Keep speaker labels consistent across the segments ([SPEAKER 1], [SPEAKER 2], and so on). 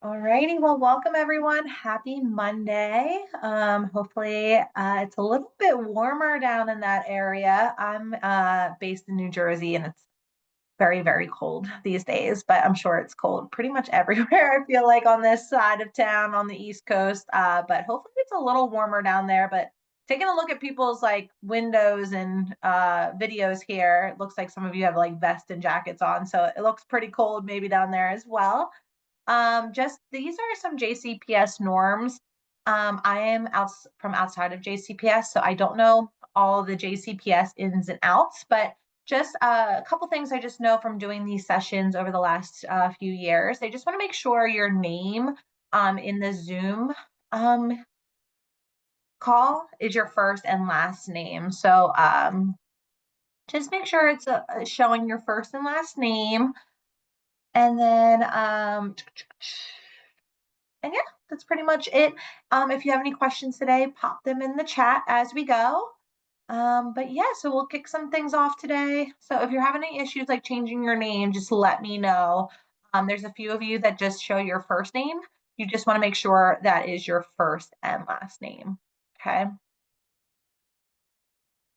[SPEAKER 1] Alrighty, well, welcome everyone. Happy Monday. Hopefully, it's a little bit warmer down in that area. I'm based in New Jersey, and it's very, very cold these days, but I'm sure it's cold pretty much everywhere. I feel like on this side of town on the East Coast. But hopefully, it's a little warmer down there. But taking a look at people's like windows and videos here, it looks like some of you have like vests and jackets on, so it looks pretty cold maybe down there as well. Just these are some JCPS norms. I am from outside of JCPS, so I don't know all the JCPS ins and outs, but just a couple things I just know from doing these sessions over the last few years. They just want to make sure your name in the Zoom call is your first and last name. So just make sure it's showing your first and last name. And then and yeah, that's pretty much it. If you have any questions today, pop them in the chat as we go. But yeah, so we'll kick some things off today. So if you're having any issues like changing your name, just let me know. There's a few of you that just show your first name. You just want to make sure that is your first and last name. Okay.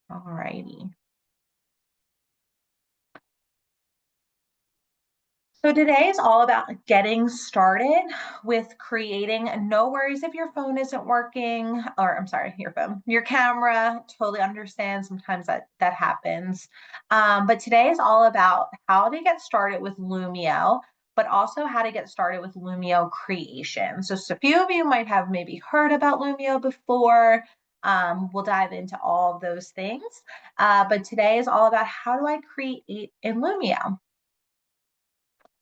[SPEAKER 1] All righty. So today is all about getting started with creating. No worries if your phone isn't working, or I'm sorry, your phone, your camera. Totally understand. Sometimes that happens. But today is all about how to get started with Lumio, but also how to get started with Lumio creation. So a few of you might have maybe heard about Lumio before. We'll dive into all of those things. But today is all about how do I create in Lumio.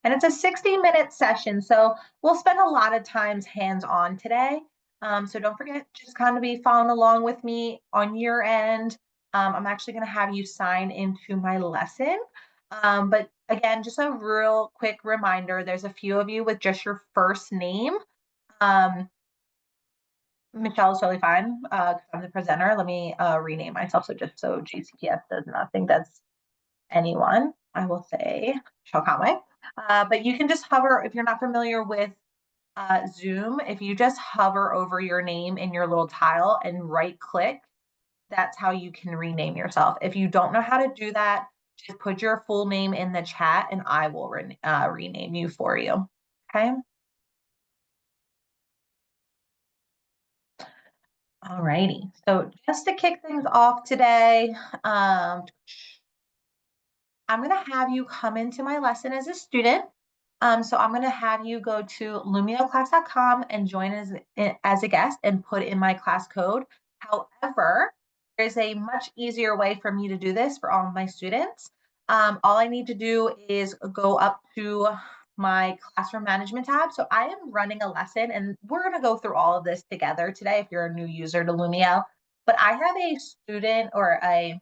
[SPEAKER 1] And it's a 60-minute session. So we'll spend a lot of times hands-on today. So don't forget, just kind of be following along with me on your end. I'm actually going to have you sign into my lesson. But again, just a real quick reminder, there's a few of you with just your first name. Michelle is totally fine because I'm the presenter. Let me rename myself so GCPS does not think that's anyone. I will say Michelle Conway. But you can just hover, if you're not familiar with Zoom, if you just hover over your name in your little tile and right click, that's how you can rename yourself. If you don't know how to do that, just put your full name in the chat and I will rename you for you. Okay. All righty. So just to kick things off today, I'm going to have you come into my lesson as a student. So I'm going to have you go to lumioclass.com and join as a guest and put in my class code. However, there's a much easier way for me to do this for all of my students. All I need to do is go up to my classroom management tab. So I am running a lesson and we're going to go through all of this together today if you're a new user to Lumio. But I have a student or a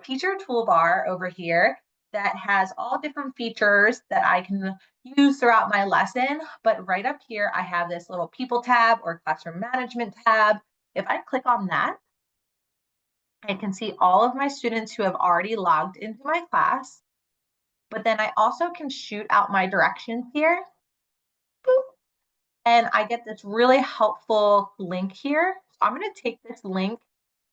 [SPEAKER 1] teacher toolbar over here that has all different features that I can use throughout my lesson. But right up here, I have this little people tab or classroom management tab. If I click on that, I can see all of my students who have already logged into my class. But then I also can shoot out my directions here. Boop, and I get this really helpful link here. So I'm going to take this link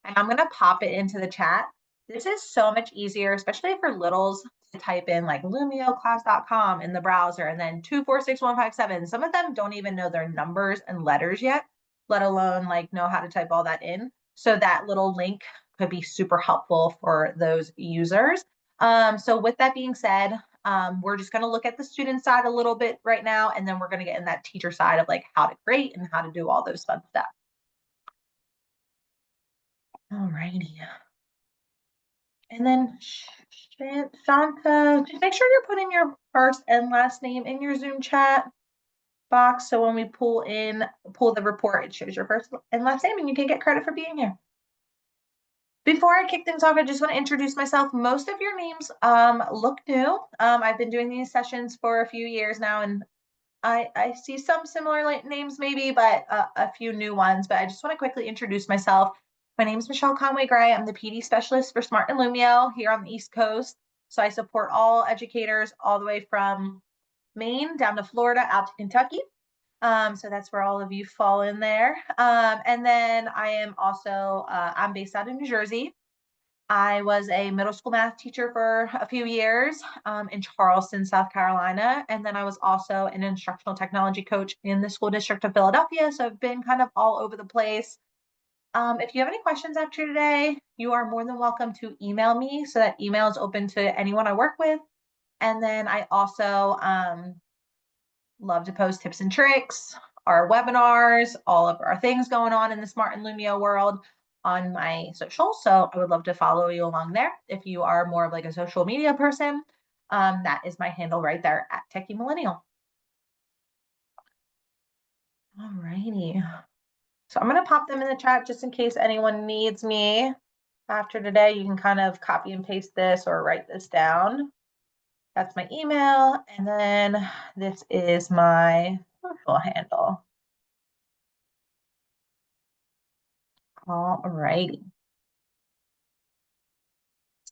[SPEAKER 1] and I'm going to pop it into the chat. This is so much easier, especially for littles, to type in like lumioclass.com in the browser and then 246157. Some of them don't even know their numbers and letters yet, let alone like know how to type all that in. So that little link could be super helpful for those users. So with that being said, we're just going to look at the student side a little bit right now, and then we're going to get in that teacher side of like how to grade and how to do all those fun stuff. All righty. And then Shanta, just make sure you're putting your first and last name in your Zoom chat box. So when we pull the report, it shows your first and last name and you can get credit for being here. Before I kick things off, I just want to introduce myself. Most of your names look new. I've been doing these sessions for a few years now, and I see some similar names maybe, but a few new ones. But I just want to quickly introduce myself. My name is Michelle Conway Gray. I'm the PD specialist for Smart and Lumio here on the East Coast. So I support all educators all the way from Maine down to Florida out to Kentucky. So that's where all of you fall in there. And then I am also, I'm based out of New Jersey. I was a middle school math teacher for a few years in Charleston, South Carolina. And then I was also an instructional technology coach in the school district of Philadelphia. So I've been kind of all over the place. If you have any questions after today, you are more than welcome to email me. So that email is open to anyone I work with. And then I also love to post tips and tricks, our webinars, all of our things going on in the Smart and Lumio world on my social. So I would love to follow you along there. If you are more of like a social media person, that is my handle right there at Techie Millennial. All righty. So I'm going to pop them in the chat just in case anyone needs me after today. You can kind of copy and paste this or write this down. That's my email. And then this is my social handle. All righty.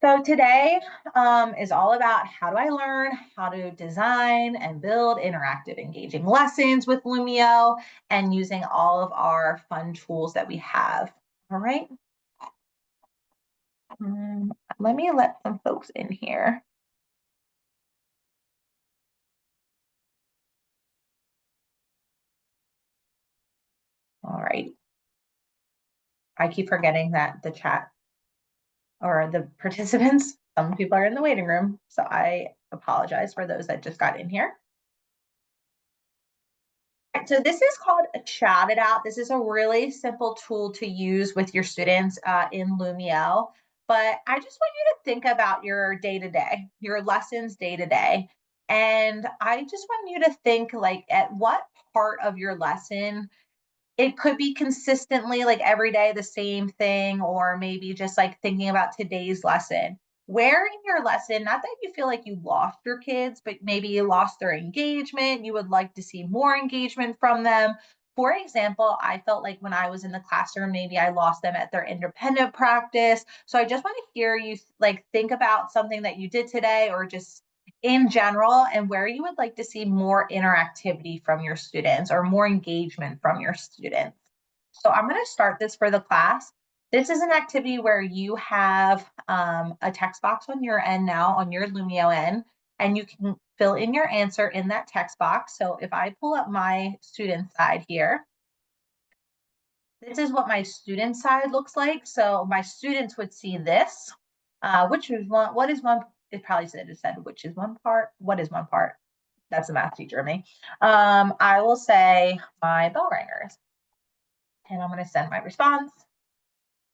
[SPEAKER 1] So today is all about how do I learn how to design and build interactive, engaging lessons with Lumio and using all of our fun tools that we have. All right. Let me let some folks in here. All right. I keep forgetting that the chat or the participants, some people are in the waiting room. So I apologize for those that just got in here. So this is called a Chat It Out. This is a really simple tool to use with your students in Lumio. But I just want you to think about your day to day, your lessons day to day. And I just want you to think like at what part of your lesson it could be consistently like every day the same thing, or maybe just like thinking about today's lesson. Where in your lesson, not that you feel like you lost your kids, but maybe you lost their engagement, you would like to see more engagement from them. For example, I felt like when I was in the classroom, maybe I lost them at their independent practice. So I just want to hear you like think about something that you did today or just in general and where you would like to see more interactivity from your students or more engagement from your students. So I'm going to start this for the class. This is an activity where you have a text box on your end now, on your Lumio end, and you can fill in your answer in that text box. So if I pull up my student side here, this is what my student side looks like. So my students would see this, which is one, what is one, it probably said, which is one part, what is one part? That's a math teacher of me. I will say my bell ringers, and I'm going to send my response.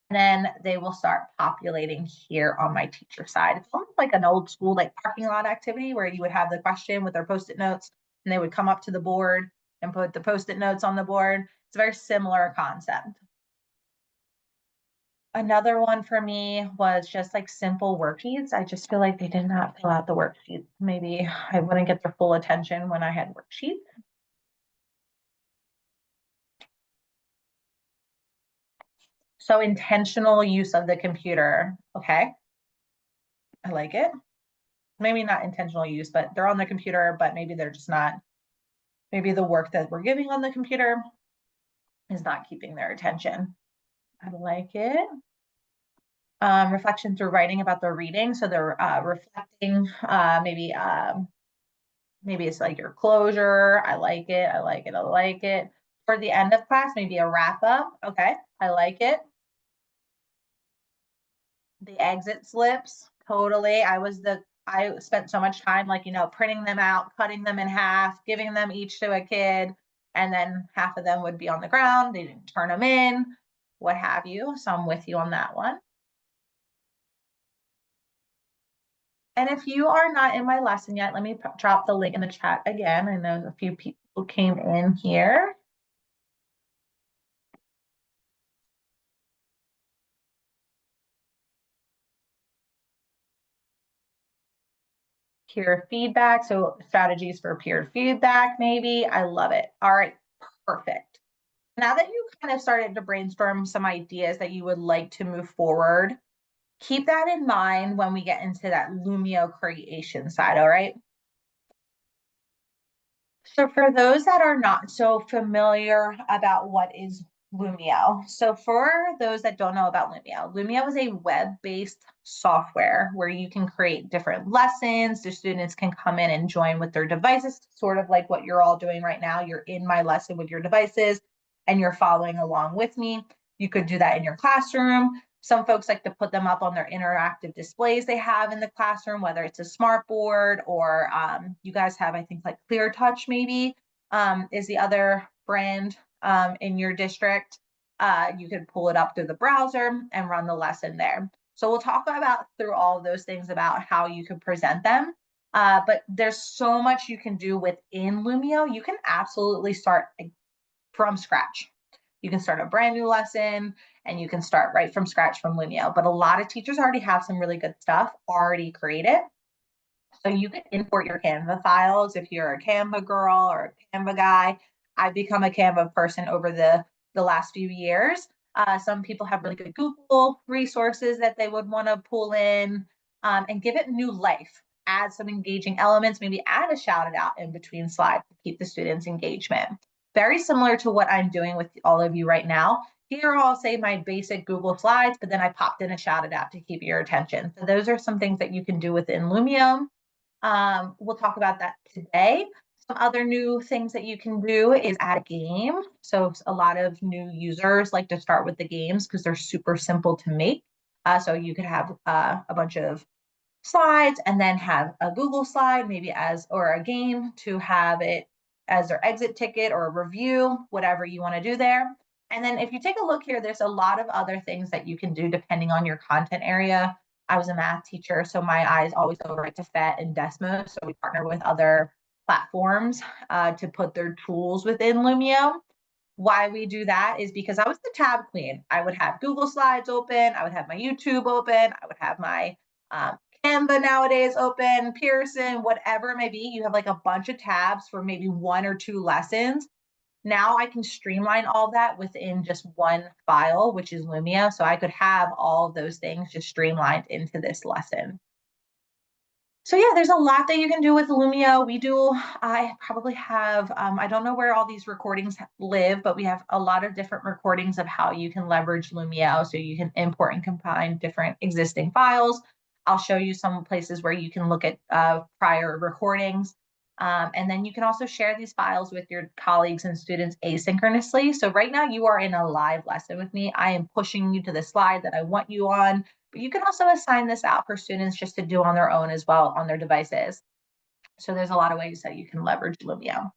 [SPEAKER 1] And then they will start populating here on my teacher side. It's almost like an old school, like parking lot activity where you would have the question with their Post-it notes and they would come up to the board and put the Post-it notes on the board. It's a very similar concept. Another one for me was just like simple worksheets. I just feel like they did not fill out the worksheets. Maybe I wouldn't get their full attention when I had worksheets. So intentional use of the computer. Okay. I like it. Maybe not intentional use, but they're on the computer, but maybe they're just not, maybe the work that we're giving on the computer is not keeping their attention. I like it. Reflection through writing about the reading. So they're reflecting, maybe it's like your closure. I like it. I like it. I like it. For the end of class, maybe a wrap up. Okay. I like it. The exit slips. Totally. I spent so much time like, printing them out, cutting them in half, giving them each to a kid, and then half of them would be on the ground. They didn't turn them in, what have you. So I'm with you on that one. And if you are not in my lesson yet, let me drop the link in the chat again. I know a few people came in here. Peer feedback. So strategies for peer feedback, maybe. I love it. All right, perfect. Now that you kind of started to brainstorm some ideas that you would like to move forward, keep that in mind when we get into that Lumio creation side, all right? So for those that are not so familiar about what is Lumio, so for those that don't know about Lumio, Lumio is a web-based software where you can create different lessons. The students can come in and join with their devices, sort of like what you're all doing right now. You're in my lesson with your devices and you're following along with me. You could do that in your classroom. Some folks like to put them up on their interactive displays they have in the classroom, whether it's a smart board or you guys have, I think, like Clear Touch maybe is the other brand in your district. You could pull it up through the browser and run the lesson there. So we'll talk about through all of those things about how you can present them. But there's so much you can do within Lumio. You can absolutely start from scratch. You can start a brand new lesson and you can start right from scratch from Lumio. But a lot of teachers already have some really good stuff already created. So you can import your Canva files if you're a Canva girl or a Canva guy. I've become a Canva person over the last few years. Some people have really good Google resources that they would want to pull in and give it new life. Add some engaging elements, maybe add a shout it out in between slides to keep the students' engagement. Very similar to what I'm doing with all of you right now. Here I'll say my basic Google slides, but then I popped in a shout it out to keep your attention. So those are some things that you can do within Lumio. We'll talk about that today. Some other new things that you can do is add a game. So a lot of new users like to start with the games because they're super simple to make. So you could have a bunch of slides and then have a Google slide, maybe as or a game to have it as their exit ticket or a review, whatever you want to do there. And then if you take a look here, there's a lot of other things that you can do depending on your content area. I was a math teacher, so my eyes always go right to PhET and Desmos. So we partner with other platforms to put their tools within Lumio. Why we do that is because I was the tab queen. I would have Google Slides open, I would have my YouTube open, I would have my Canva nowadays open, Pearson, whatever it may be. You have like a bunch of tabs for maybe one or two lessons. Now I can streamline all that within just one file, which is Lumia. So I could have all of those things just streamlined into this lesson. So yeah, there's a lot that you can do with Lumio. I probably have, I don't know where all these recordings live, but we have a lot of different recordings of how you can leverage Lumio. So you can import and combine different existing files. I'll show you some places where you can look at prior recordings. And then you can also share these files with your colleagues and students asynchronously. So right now you are in a live lesson with me. I am pushing you to the slide that I want you on. But you can also assign this out for students just to do on their own as well on their devices. So there's a lot of ways that you can leverage Lumio.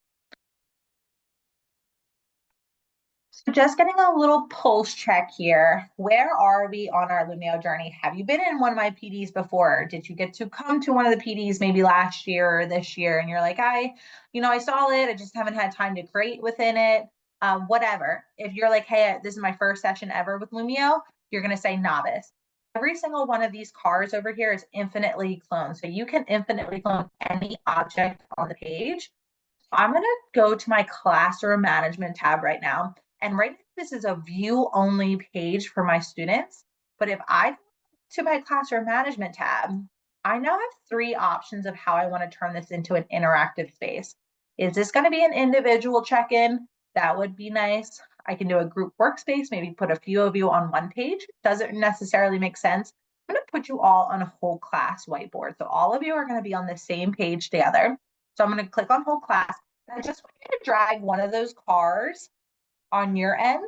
[SPEAKER 1] So just getting a little pulse check here. Where are we on our Lumio journey? Have you been in one of my PDs before? Did you get to come to one of the PDs maybe last year or this year? And you're like, I saw it. I just haven't had time to create within it. Whatever. If you're like, hey, this is my first session ever with Lumio, you're going to say novice. Every single one of these cars over here is infinitely cloned. So you can infinitely clone any object on the page. I'm going to go to my classroom management tab right now. And right now, this is a view only page for my students. But if I go to my classroom management tab, I now have three options of how I want to turn this into an interactive space. Is this going to be an individual check-in? That would be nice. I can do a group workspace, maybe put a few of you on one page. Doesn't necessarily make sense. I'm going to put you all on a whole class whiteboard. So all of you are going to be on the same page together. So I'm going to click on whole class. I just want you to drag one of those cars on your end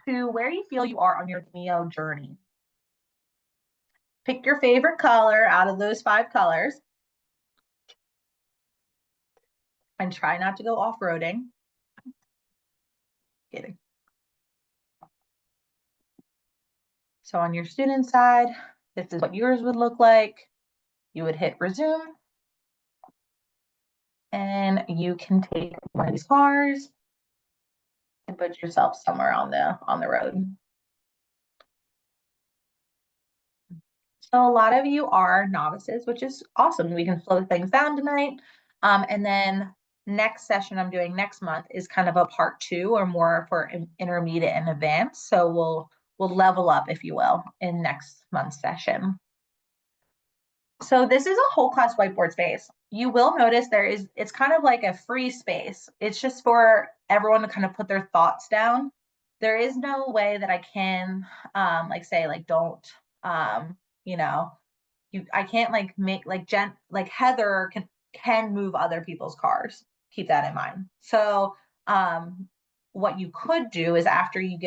[SPEAKER 1] to where you feel you are on your Neo journey. Pick your favorite color out of those 5 colors and try not to go off-roading. Kidding. So on your student side, this is what yours would look like. You would hit resume and you can take one of these cars and put yourself somewhere on the road. So a lot of you are novices, which is awesome. We can slow things down tonight. And then next session I'm doing next month is kind of a part 2 or more for intermediate and advanced. So we'll level up, if you will, in next month's session. So this is a whole class whiteboard space. You will notice it's kind of like a free space. It's just for everyone to kind of put their thoughts down. There is no way that I can like say like don't um, you know, I can't like make like Heather can move other people's cars. Keep that in mind. So um what you could do is after you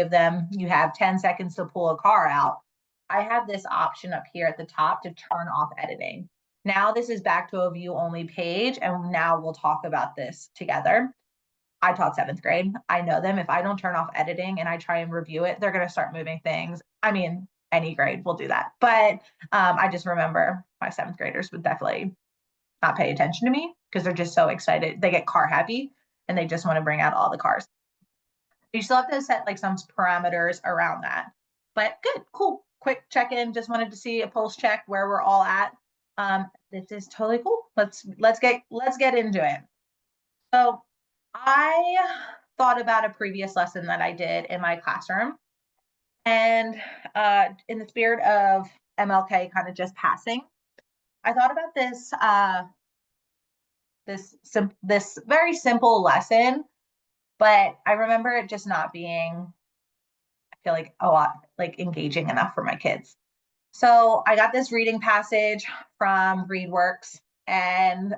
[SPEAKER 1] have 10 seconds to pull a car out. I have this option up here at the top to turn off editing. Now this is back to a view only page, and now we'll talk about this together. I taught seventh grade. I know them. If I don't turn off editing and I try and review it, they're going to start moving things. I mean, any grade will do that. But I just remember my seventh graders would definitely not pay attention to me because they're just so excited. They get car happy and they just want to bring out all the cars. You still have to set like some parameters around that. But good, cool, quick check in. Just wanted to see a pulse check where we're all at. This is totally cool. Let's get into it. So I thought about a previous lesson that I did in my classroom, and in the spirit of MLK kind of just passing, I thought about this very simple lesson, but I remember it just not being, I feel like, a lot like engaging enough for my kids. So I got this reading passage from ReadWorks, and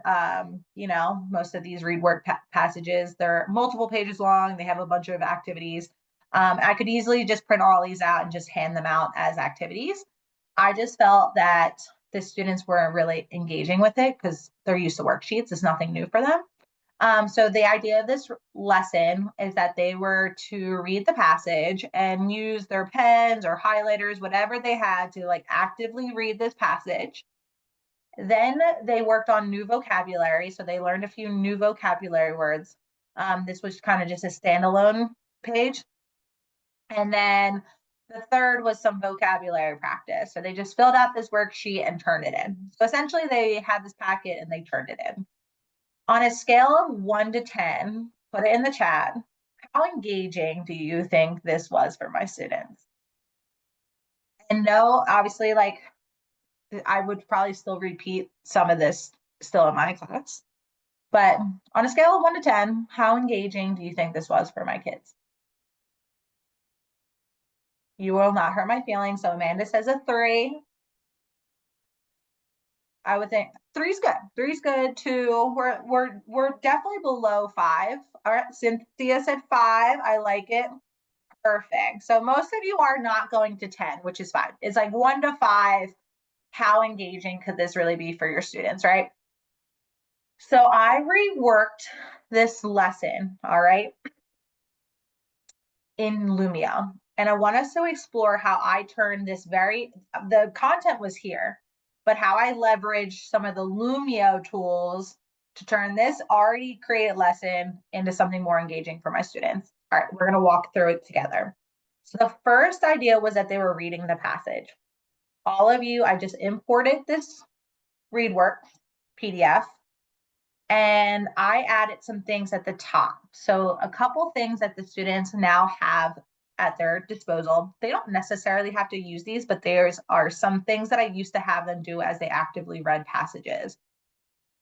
[SPEAKER 1] most of these ReadWork passages, they're multiple pages long. They have a bunch of activities. I could easily just print all these out and just hand them out as activities. I just felt that the students weren't really engaging with it because they're used to worksheets. It's nothing new for them. So the idea of this lesson is that they were to read the passage and use their pens or highlighters, whatever they had to like actively read this passage. Then they worked on new vocabulary. So they learned a few new vocabulary words. This was kind of just a standalone page. And then the third was some vocabulary practice. So they just filled out this worksheet and turned it in. So essentially they had this packet and they turned it in. On a scale of 1 to 10, put it in the chat. How engaging do you think this was for my students? And no, obviously, like I would probably still repeat some of this still in my class. But on a scale of 1 to 10, how engaging do you think this was for my kids? You will not hurt my feelings. So Amanda says a 3. I would think three's good. Three's good. 2. We're definitely below 5. All right. Cynthia said 5. I like it. Perfect. So most of you are not going to 10, which is fine. It's like 1 to 5. How engaging could this really be for your students, right? So I reworked this lesson, all right, in Lumio. And I want us to explore how I turned the content was here, but how I leveraged some of the Lumio tools to turn this already created lesson into something more engaging for my students. All right, we're going to walk through it together. So the first idea was that they were reading the passage. All of you, I just imported this ReadWorks PDF, and I added some things at the top. So a couple things that the students now have at their disposal. They don't necessarily have to use these, but there are some things that I used to have them do as they actively read passages.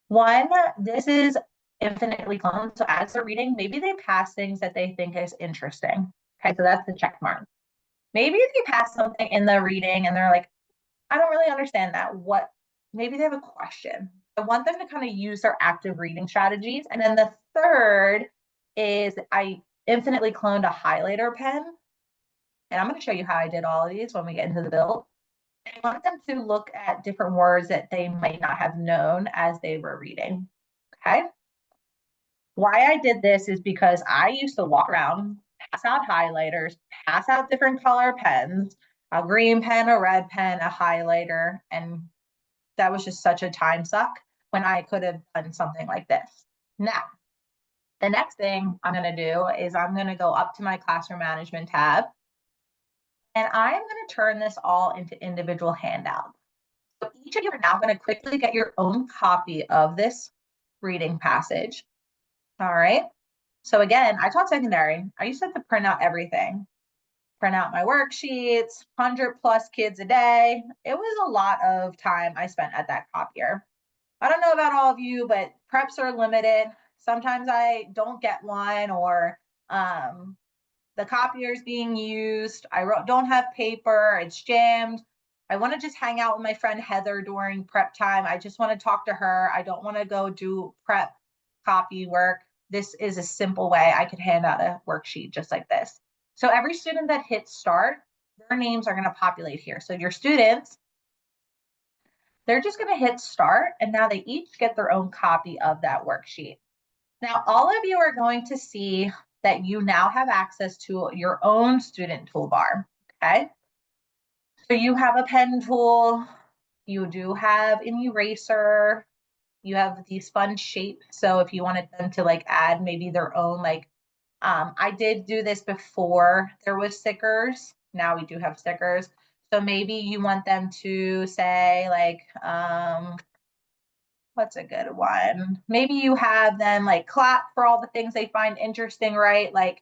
[SPEAKER 1] One, this is infinitely cloned. So as they're reading, maybe they pass things that they think is interesting. Okay, so that's the check mark. Maybe if you pass something in the reading and they're like, I don't really understand that. Maybe they have a question. I want them to kind of use their active reading strategies. And then the third is I infinitely cloned a highlighter pen. And I'm going to show you how I did all of these when we get into the build. I want them to look at different words that they might not have known as they were reading. Okay. Why I did this is because I used to walk around, pass out highlighters, pass out different color pens, a green pen, a red pen, a highlighter, and that was just such a time suck when I could have done something like this. Now, the next thing I'm going to do is I'm going to go up to my classroom management tab, and I'm going to turn this all into individual handouts. So each of you are now going to quickly get your own copy of this reading passage. All right. So again, I taught secondary. I used to have to print out everything. print out my worksheets, 100+ kids a day. It was a lot of time I spent at that copier. I don't know about all of you, but preps are limited. Sometimes I don't get one, or um, the copier is being used. Don't have paper. It's jammed. I want to just hang out with my friend Heather during prep time. I just want to talk to her. I don't want to go do prep copy work. This is a simple way I could hand out a worksheet just like this. So every student that hits start, their names are going to populate here. So your students, they're just going to hit start, and now they each get their own copy of that worksheet. Now, all of you are going to see that you now have access to your own student toolbar, okay? So you have a pen tool, you do have an eraser, you have these fun shapes. So if you wanted them to like add maybe their own, like, I did do this before there was stickers. Now we do have stickers. So maybe you want them to say like, what's a good one? Maybe you have them like clap for all the things they find interesting, right? Like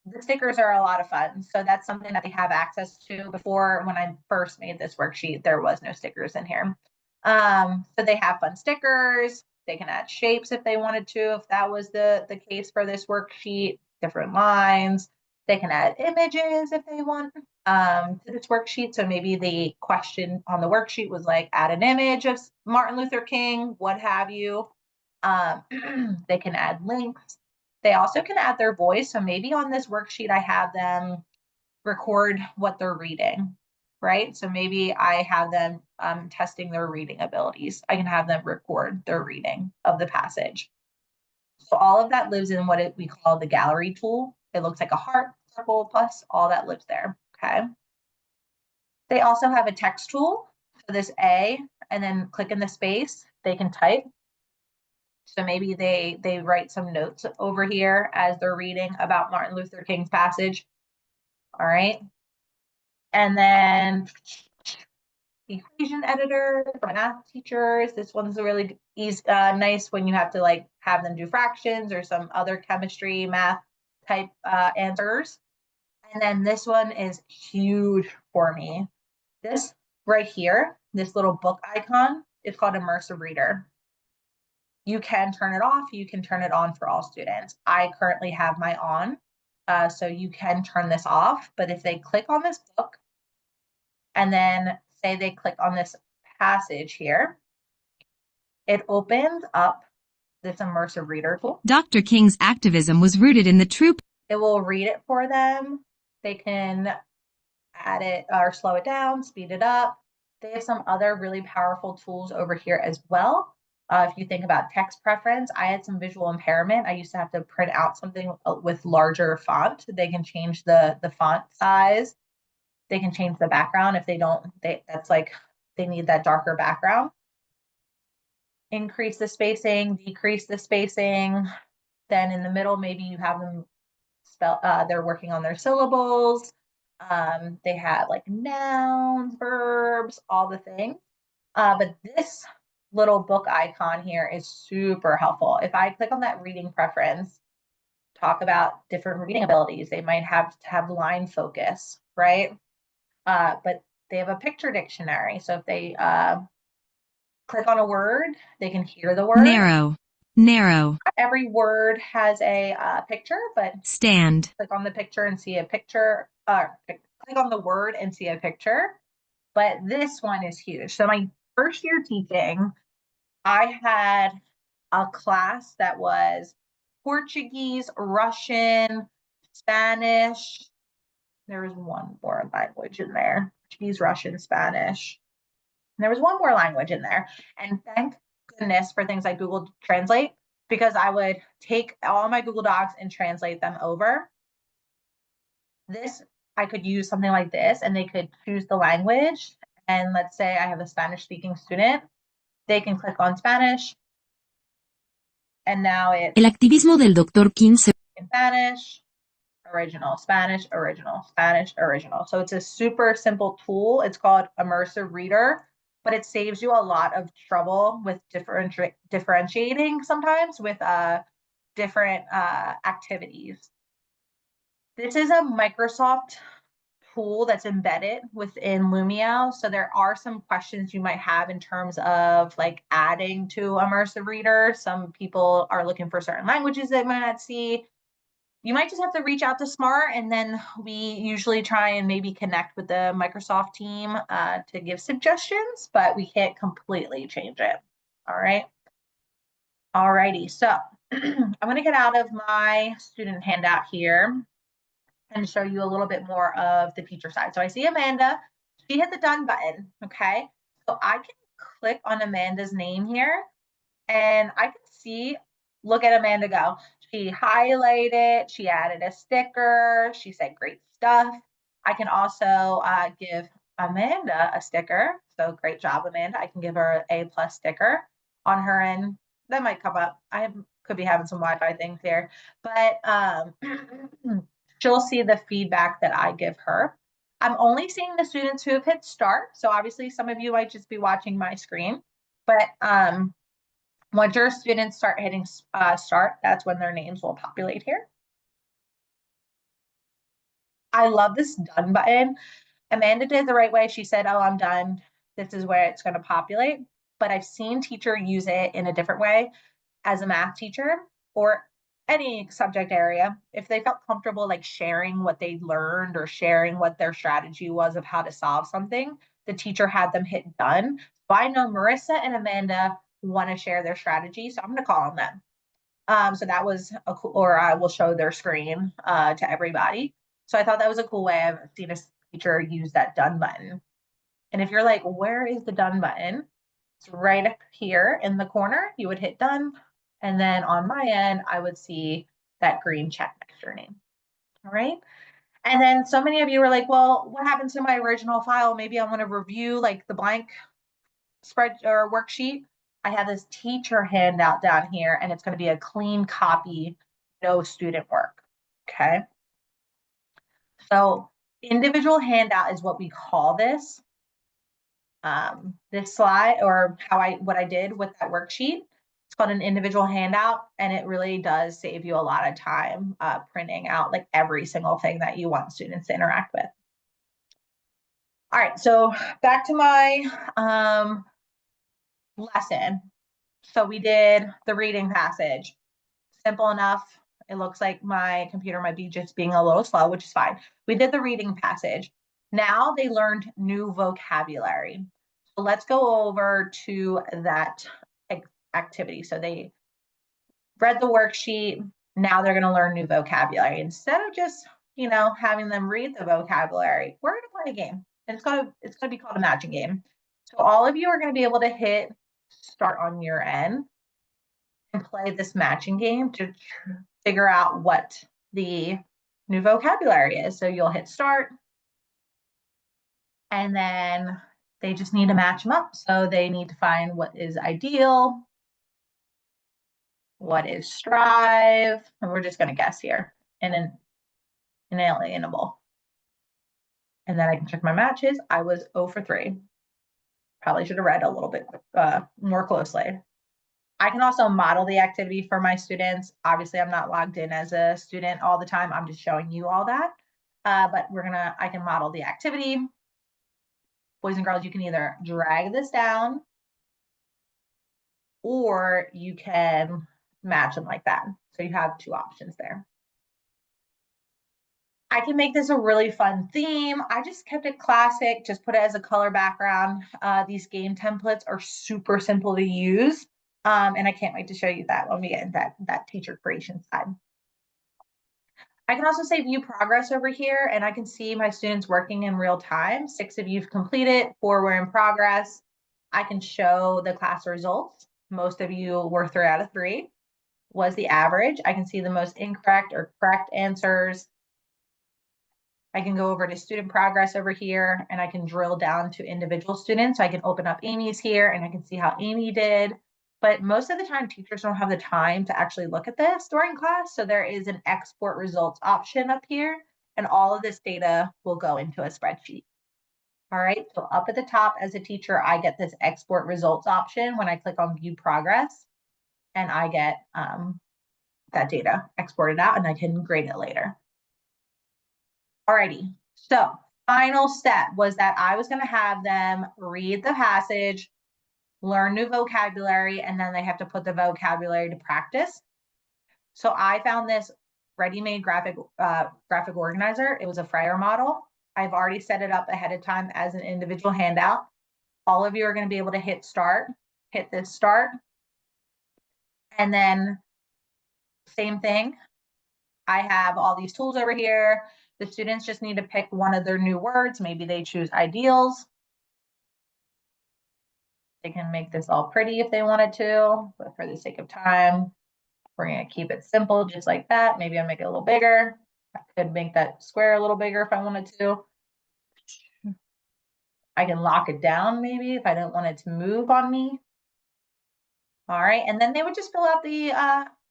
[SPEAKER 1] the stickers are a lot of fun. So that's something that they have access to. Before, when I first made this worksheet, there was no stickers in here. So they have fun stickers. They can add shapes if they wanted to, if that was the case for this worksheet, different lines. They can add images if they want to this worksheet. So maybe the question on the worksheet was like, add an image of Martin Luther King, what have you. They can add links. They also can add their voice. So maybe on this worksheet, I have them record what they're reading, right? So maybe I have them testing their reading abilities. I can have them record their reading of the passage. So all of that lives in what we call the gallery tool. It looks like a heart, circle, plus all that lives there, okay? They also have a text tool. So this A, and then click in the space, they can type. So maybe they write some notes over here as they're reading about Martin Luther King's passage. All right. And then the equation editor for math teachers. This one's really easy, nice when you have to like have them do fractions or some other chemistry, math type answers. And then this one is huge for me. This right here, this little book icon is called Immersive Reader. You can turn it off, you can turn it on for all students. I currently have my on, so you can turn this off, but if they click on this book and then say they click on this passage here, it opens up this immersive reader tool.
[SPEAKER 2] Dr. King's activism was rooted in the true.
[SPEAKER 1] It will read it for them. They can add it or slow it down, speed it up. They have some other really powerful tools over here as well. If you think about text preference, I had some visual impairment. I used to have to print out something with larger font. They can change the font size. They can change the background if they don't, that's like, they need that darker background. Increase the spacing, decrease the spacing. Then in the middle, maybe you have them spell, they're working on their syllables. They have like nouns, verbs, all the things. But this little book icon here is super helpful. If I click on that reading preference, talk about different reading abilities, they might have to have line focus, right? But they have a picture dictionary. So if they click on a word, they can hear the word.
[SPEAKER 2] Narrow.
[SPEAKER 1] Not every word has a picture, but
[SPEAKER 2] Stand.
[SPEAKER 1] click on the picture and see a picture. Click on the word and see a picture. But this one is huge. So my first year teaching, I had a class that was Portuguese, Russian, Spanish. There was one more language in there. Portuguese, Russian, Spanish. And there was one more language in there. And thank goodness for things like Google Translate, because I would take all my Google Docs and translate them over. This, I could use something like this and they could choose the language. And let's say I have a Spanish speaking student, they can click on Spanish. And now it's
[SPEAKER 2] El activismo del Dr. King se
[SPEAKER 1] in Spanish, original, Spanish, original, Spanish, original. So it's a super simple tool. It's called Immersive Reader, but it saves you a lot of trouble with differentiating sometimes with different activities. This is a Microsoft tool that's embedded within Lumio. So there are some questions you might have in terms of like adding to immersive reader. Some people are looking for certain languages they might not see. You might just have to reach out to Smart, and then we usually try and maybe connect with the Microsoft team to give suggestions, but we can't completely change it. All right. All righty. So I'm going to get out of my student handout here and show you a little bit more of the teacher side. So I see Amanda. She hit the done button. Okay. So I can click on Amanda's name here and I can see, look at Amanda go. She highlighted, she added a sticker, she said great stuff. I can also give Amanda a sticker. So great job, Amanda. I can give her an A+ sticker on her end. That might come up. Could be having some Wi-Fi things here, but she'll see the feedback that I give her. I'm only seeing the students who have hit start. So obviously some of you might just be watching my screen, but once your students start hitting start, that's when their names will populate here. I love this done button. Amanda did the right way. She said, oh, I'm done. This is where it's going to populate. But I've seen teacher use it in a different way as a math teacher or any subject area. If they felt comfortable like sharing what they learned or sharing what their strategy was of how to solve something, the teacher had them hit done. So I know Marissa and Amanda want to share their strategy. So I'm going to call on them. So that was a cool, or I will show their screen to everybody. So I thought that was a cool way. I've seen a teacher use that done button. And if you're like, where is the done button? It's right up here in the corner. You would hit done. And then on my end, I would see that green check next to your name. All right. And then so many of you were like, well, what happened to my original file? Maybe I want to review like the blank spread or worksheet. I have this teacher handout down here, and it's going to be a clean copy, no student work. Okay. So individual handout is what we call this. This slide or what I did with that worksheet. It's called an individual handout, and it really does save you a lot of time printing out like every single thing that you want students to interact with. All right, so back to my lesson. So we did the reading passage. Simple enough. It looks like my computer might be just being a little slow, which is fine. We did the reading passage. Now they learned new vocabulary. So let's go over to that activity. So they read the worksheet. Now they're going to learn new vocabulary. Instead of just, having them read the vocabulary, we're going to play a game. And it's going to be called a matching game. So all of you are going to be able to hit start on your end and play this matching game to figure out what the new vocabulary is. So you'll hit start and then they just need to match them up. So they need to find what is ideal, what is strive, and we're just going to guess here, and then inalienable. And then I can check my matches. I was 0 for 3. Probably should have read a little bit more closely. I can also model the activity for my students. Obviously, I'm not logged in as a student all the time. I'm just showing you all that. But I can model the activity. Boys and girls, you can either drag this down or you can match them like that. So you have 2 options there. I can make this a really fun theme. I just kept it classic, just put it as a color background. These game templates are super simple to use. And I can't wait to show you that when we get into that teacher creation side. I can also say view progress over here, and I can see my students working in real time. 6 of you've completed, 4 were in progress. I can show the class results. Most of you were 3 out of 3 was the average. I can see the most incorrect or correct answers. I can go over to student progress over here, and I can drill down to individual students. So I can open up Amy's here, and I can see how Amy did. But most of the time, teachers don't have the time to actually look at this during class. So there is an export results option up here, and all of this data will go into a spreadsheet. All right, so up at the top as a teacher, I get this export results option when I click on view progress, and I get that data exported out, and I can grade it later. Alrighty. So final step was that I was going to have them read the passage, learn new vocabulary, and then they have to put the vocabulary to practice. So I found this ready-made graphic organizer. It was a Frayer model. I've already set it up ahead of time as an individual handout. All of you are going to be able to hit this start, and then same thing. I have all these tools over here. The students just need to pick one of their new words. Maybe they choose ideals. They can make this all pretty if they wanted to, but for the sake of time, we're going to keep it simple just like that. Maybe I'll make it a little bigger. I could make that square a little bigger if I wanted to. I can lock it down maybe if I don't want it to move on me. All right, and then they would just fill out the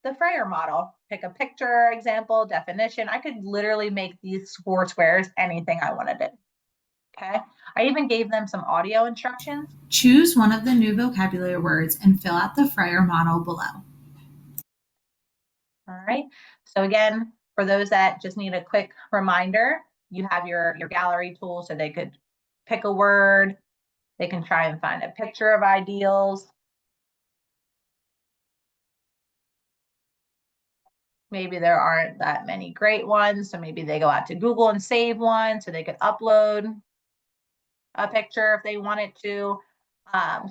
[SPEAKER 1] Frayer model. Pick a picture, example, definition. I could literally make these 4 squares anything I wanted it. Okay. I even gave them some audio instructions. Choose one of the new vocabulary words and fill out the Frayer model below. All right. So again, for those that just need a quick reminder, you have your gallery tool so they could pick a word. They can try and find a picture of ideals. Maybe there aren't that many great ones, so maybe they go out to Google and save one so they could upload a picture if they wanted to.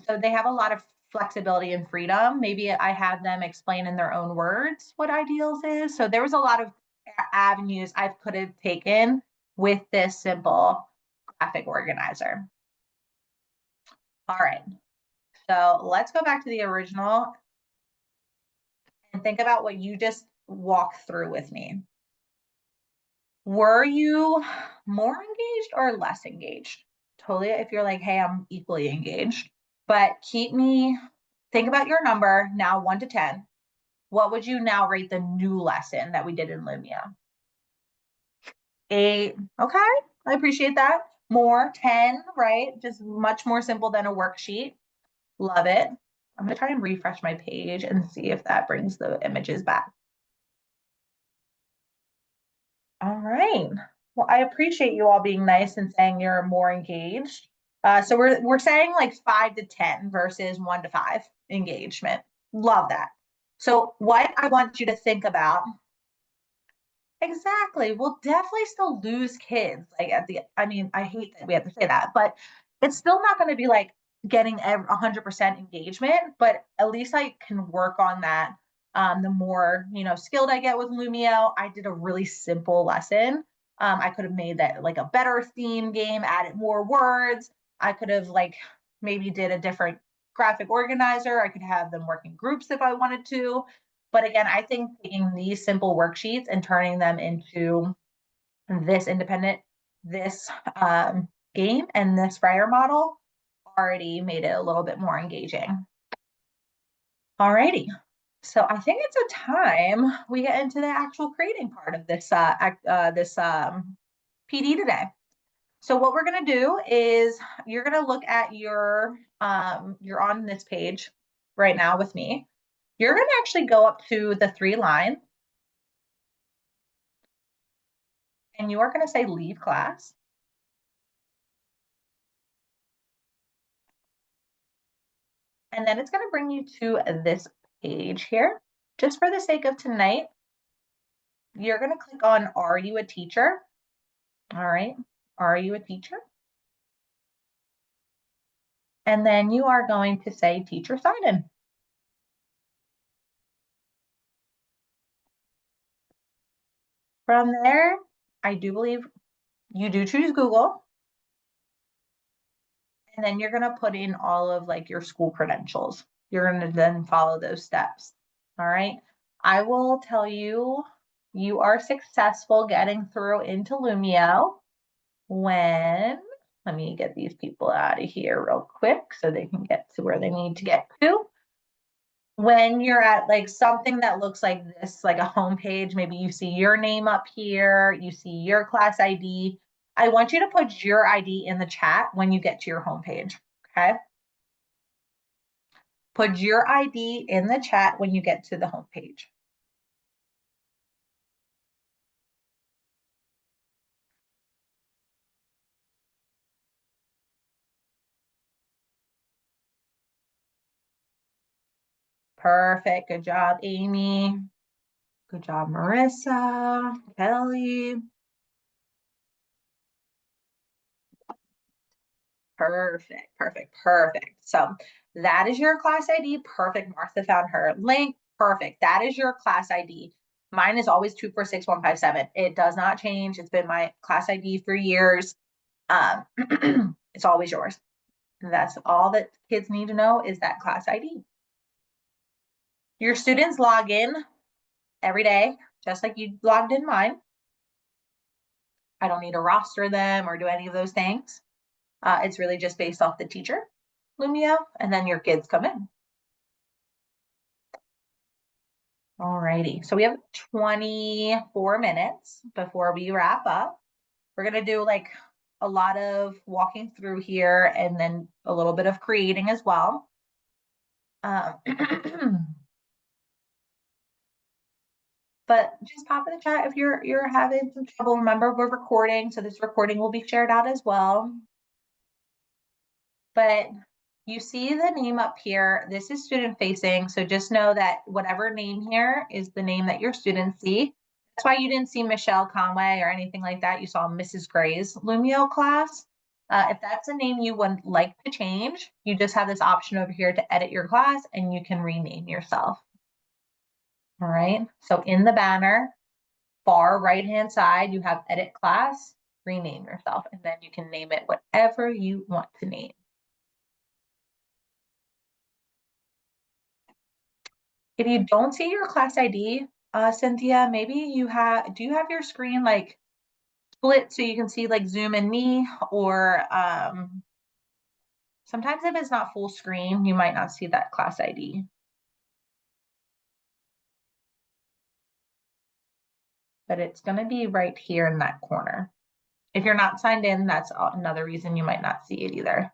[SPEAKER 1] So they have a lot of flexibility and freedom. Maybe I have them explain in their own words what ideals is. So there was a lot of avenues I could have taken with this simple graphic organizer. All right, so let's go back to the original and think about what you just walked through with me. Were you more engaged or less engaged? Totally, if you're like, hey, I'm equally engaged, but think about your number now, 1 to 10. What would you now rate the new lesson that we did in Lumio? 8. Okay, I appreciate that. More, 10, right? Just much more simple than a worksheet. Love it. I'm gonna try and refresh my page and see if that brings the images back. All right. Well, I appreciate you all being nice and saying you're more engaged. So we're saying like 5 to 10 versus 1 to 5 engagement. Love that. So what I want you to think about. Exactly. We'll definitely still lose kids. I mean, I hate that we have to say that, but it's still not going to be like getting 100% engagement, but at least I can work on that. The more, skilled I get with Lumio, I did a really simple lesson. I could have made that like a better theme game, added more words. I could have like maybe did a different graphic organizer. I could have them work in groups if I wanted to. But again, I think taking these simple worksheets and turning them into this this game and this Frayer model already made it a little bit more engaging. Alrighty. So I think it's a time we get into the actual creating part of this PD today. So what we're going to do is you're going to look at you're on this page right now with me. You're going to actually go up to the 3 line and you are going to say leave class. And then it's going to bring you to this page here. Just for the sake of tonight, you're going to click on, are you a teacher? All right. Are you a teacher? And then you are going to say teacher sign in. From there, I do believe you do choose Google. And then you're going to put in all of like your school credentials. You're going to then follow those steps. All right. I will tell you, you are successful getting through into Lumio when, let me get these people out of here real quick so they can get to where they need to get to. When you're at like something that looks like this, like a home page, maybe you see your name up here, you see your class ID. I want you to put your ID in the chat when you get to your home page, okay? Put your ID in the chat when you get to the home page. Perfect. Good job, Amy. Good job, Marissa, Kelly. Perfect, perfect, perfect. So that is your class ID. Perfect. Martha found her link. Perfect. That is your class ID. Mine is always 246157. It does not change. It's been my class ID for years. Um, it's always yours. And that's all that kids need to know is that class ID. Your students log in every day, just like you logged in mine. I don't need to roster them or do any of those things. It's really just based off the teacher, Lumio, and then your kids come in. All righty. So we have 24 minutes before we wrap up. We're going to do like a lot of walking through here and then a little bit of creating as well. But just pop in the chat if you're having some trouble. Remember, we're recording, so this recording will be shared out as well. But you see the name up here. This is student facing, so just know that whatever name here is the name that your students see. That's why you didn't see Michelle Conway or anything like that. You saw Mrs. Gray's Lumio class. If that's a name you would like to change, you just have this option over here to edit your class and you can rename yourself. All right, so in the banner, far right-hand side, you have edit class, rename yourself, and then you can name it whatever you want to name. If you don't see your class ID, Cynthia, maybe do you have your screen like split so you can see like Zoom and me, or sometimes if it's not full screen, you might not see that class ID. But it's gonna be right here in that corner. If you're not signed in, that's another reason you might not see it either.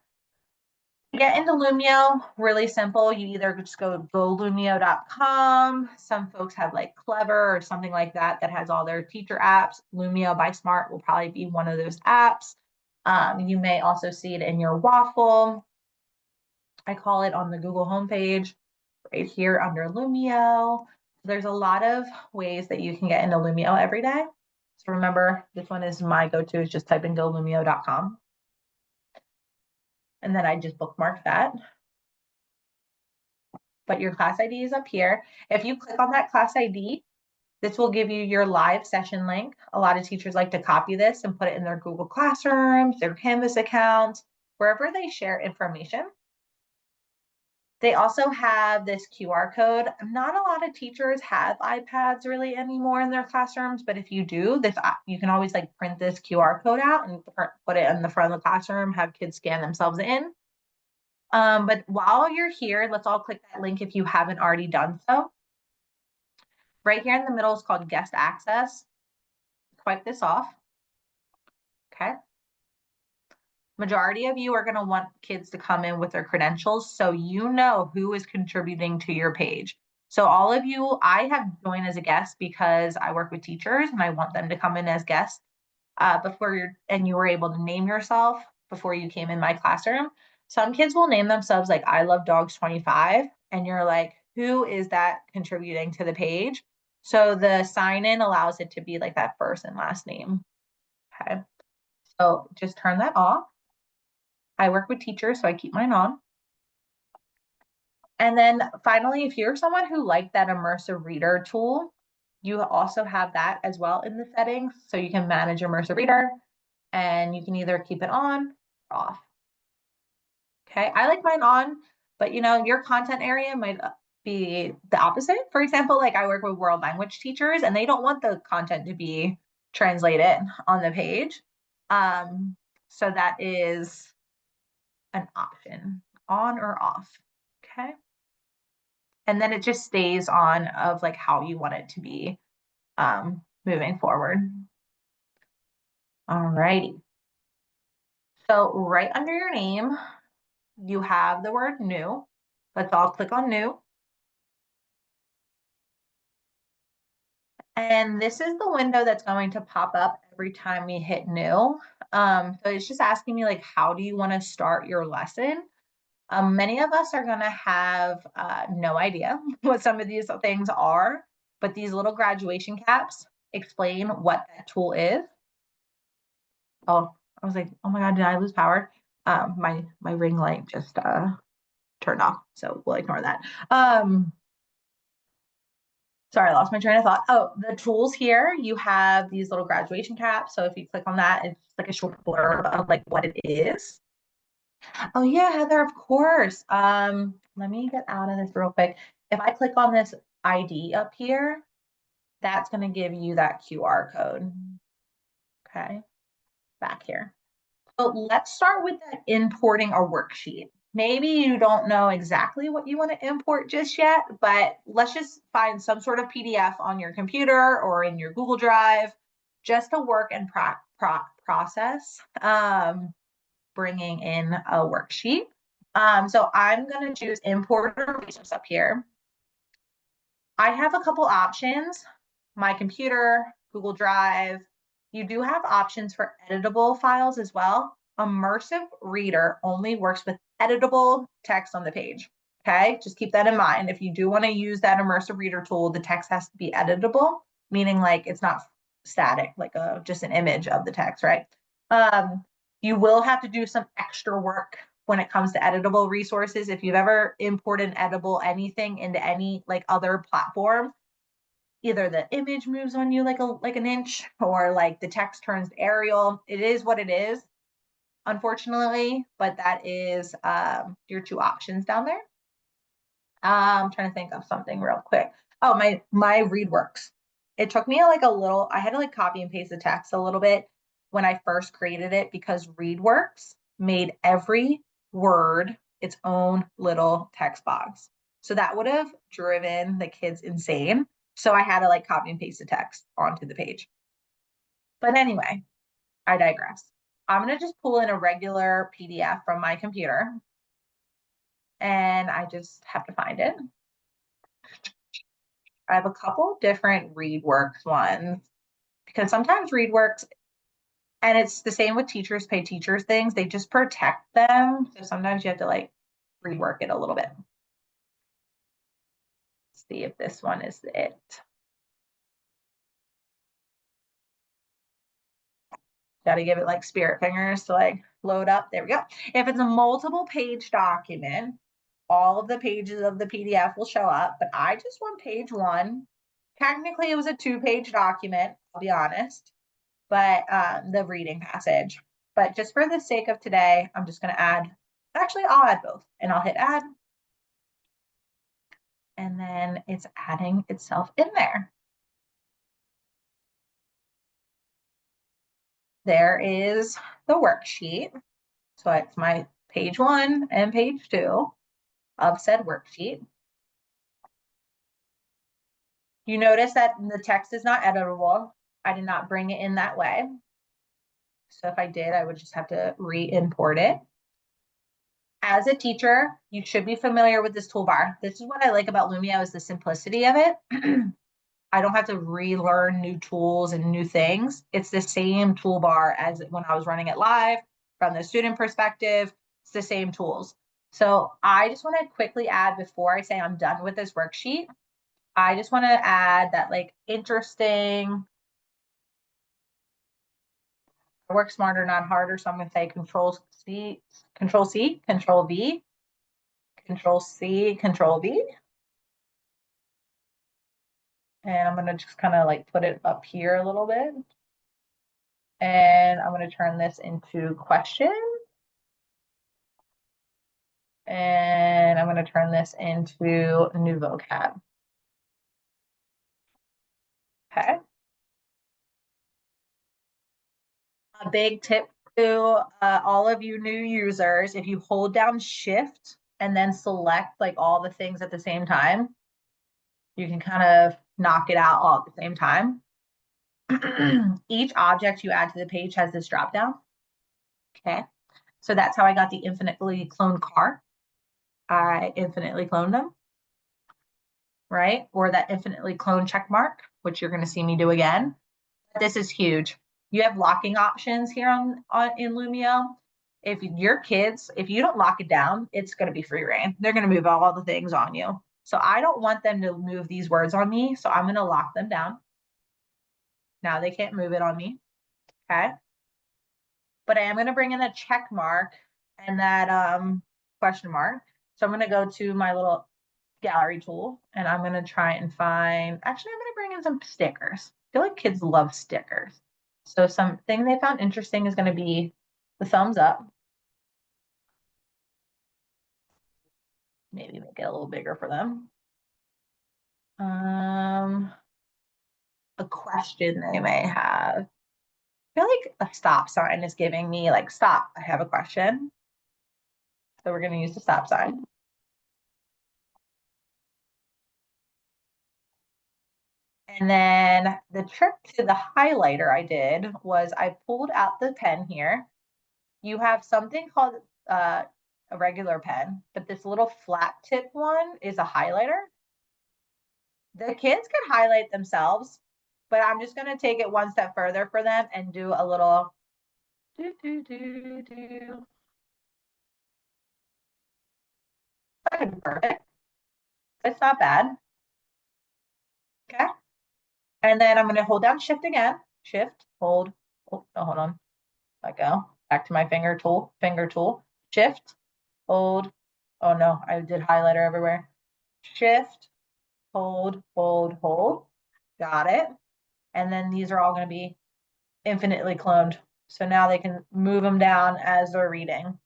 [SPEAKER 1] To get into Lumio, really simple. You either just go golumio.com. Some folks have like Clever or something like that that has all their teacher apps. Lumio by Smart will probably be one of those apps. You may also see it in your waffle. I call it on the Google homepage right here under Lumio. There's a lot of ways that you can get into Lumio every day. So remember, this one is my go-to is just type in golumio.com. And then I just bookmark that. But your class ID is up here. If you click on that class ID, this will give you your live session link. A lot of teachers like to copy this and put it in their Google Classrooms, their Canvas accounts, wherever they share information. They also have this QR code. Not a lot of teachers have iPads really anymore in their classrooms, but if you do, you can always like print this QR code out and put it in the front of the classroom, have kids scan themselves in. But while you're here, let's all click that link if you haven't already done so. Right here in the middle is called guest access. Swipe this off. Okay. Majority of you are going to want kids to come in with their credentials so you know who is contributing to your page. So all of you, I have joined as a guest because I work with teachers and I want them to come in as guests and you were able to name yourself before you came in my classroom. Some kids will name themselves like I love dogs 25 and you're like, who is that contributing to the page? So the sign in allows it to be like that first and last name. Okay. So just turn that off. I work with teachers, so I keep mine on. And then finally, if you're someone who liked that immersive reader tool, you also have that as well in the settings. So you can manage immersive reader and you can either keep it on or off. Okay, I like mine on, but your content area might be the opposite. For example, like I work with world language teachers and they don't want the content to be translated on the page. So that is an option, on or off. Okay. And then it just stays on of like how you want it to be moving forward. All righty. So right under your name, you have the word new. Let's all click on new. And this is the window that's going to pop up every time we hit new. So it's just asking me like, how do you want to start your lesson? Many of us are going to have no idea what some of these things are, but these little graduation caps explain what that tool is. Oh, I was like, oh my God, did I lose power? My ring light just turned off, so we'll ignore that. Sorry, I lost my train of thought. Oh, the tools here, you have these little graduation caps. So if you click on that, it's like a short blurb of like what it is. Oh yeah, Heather, of course. Let me get out of this real quick. If I click on this ID up here, that's going to give you that QR code. Okay, back here. So let's start with that importing a worksheet. Maybe you don't know exactly what you want to import just yet, but let's just find some sort of PDF on your computer or in your Google Drive just to work and process bringing in a worksheet. So I'm going to choose import a resource up here. I have a couple options, my computer, Google Drive. You do have options for editable files as well. Immersive Reader only works with editable text on the page. Okay, just keep that in mind. If you do want to use that Immersive Reader tool, the text has to be editable, meaning like it's not static, like just an image of the text, right? You will have to do some extra work when it comes to editable resources. If you've ever imported and editable anything into any like other platform, either the image moves on you like an inch or like the text turns Arial. It is what it is, unfortunately, but that is your two options down there. I'm trying to think of something real quick. Oh, my ReadWorks. It took me like a little, I had to like copy and paste the text a little bit when I first created it because ReadWorks made every word its own little text box. So that would have driven the kids insane. So I had to like copy and paste the text onto the page. But anyway, I digress. I'm going to just pull in a regular PDF from my computer and I just have to find it. I have a couple different ReadWorks ones because sometimes ReadWorks, and it's the same with teachers pay teachers things, they just protect them. So sometimes you have to like rework it a little bit. See if this one is it. Got to give it like spirit fingers to like load up. There we go. If it's a multiple page document, all of the pages of the PDF will show up, but I just want page one. Technically, it was a 2-page document, I'll be honest, but the reading passage. But just for the sake of today, I'm just going to add, actually, I'll add both and I'll hit add. And then it's adding itself in there. There is the worksheet. So it's my page 1 and page 2 of said worksheet. You notice that the text is not editable. I did not bring it in that way. So if I did, I would just have to re-import it. As a teacher, you should be familiar with this toolbar. This is what I like about Lumio is the simplicity of it. I don't have to relearn new tools and new things. It's the same toolbar as when I was running it live. From the student perspective, it's the same tools. So I just want to quickly add before I say I'm done with this worksheet. I just want to add that like interesting, work smarter, not harder. So I'm going to say Control C, Control C, Control V, Control C, Control V. And I'm going to just kind of like put it up here a little bit. And I'm going to turn this into question. And I'm going to turn this into new vocab. Okay. A big tip to all of you new users, if you hold down shift and then select like all the things at the same time, you can kind of knock it out all at the same time. Each object you add to the page has this drop down. Okay. So that's how I got the infinitely cloned car. I infinitely cloned them, right? Or that infinitely cloned check mark, which you're going to see me do again. This is huge. You have locking options here in Lumio. If your kids, if you don't lock it down, it's going to be free reign. They're going to move all the things on you. So I don't want them to move these words on me. So I'm going to lock them down. Now they can't move it on me. Okay. But I am going to bring in a check mark and that question mark. So I'm going to go to my little gallery tool and I'm going to try and find, actually, I'm going to bring in some stickers. I feel like kids love stickers. So something they found interesting is going to be the thumbs up. Maybe make it a little bigger for them. A question they may have. I feel like a stop sign is giving me like, stop, I have a question. So we're going to use the stop sign. And then the trick to the highlighter I did was I pulled out the pen here. You have something called a regular pen, but this little flat tip one is a highlighter. The kids can highlight themselves, but I'm just going to take it one step further for them and do a little do, do, do, do. Perfect. It's not bad. Okay. And then I'm going to hold down shift again. Shift, hold. Oh, no, hold on. Let go. Back to my finger tool. Shift, hold. Oh no, I did highlighter everywhere. Shift, hold, hold, hold. Got it. And then these are all going to be infinitely cloned. So now they can move them down as they're reading.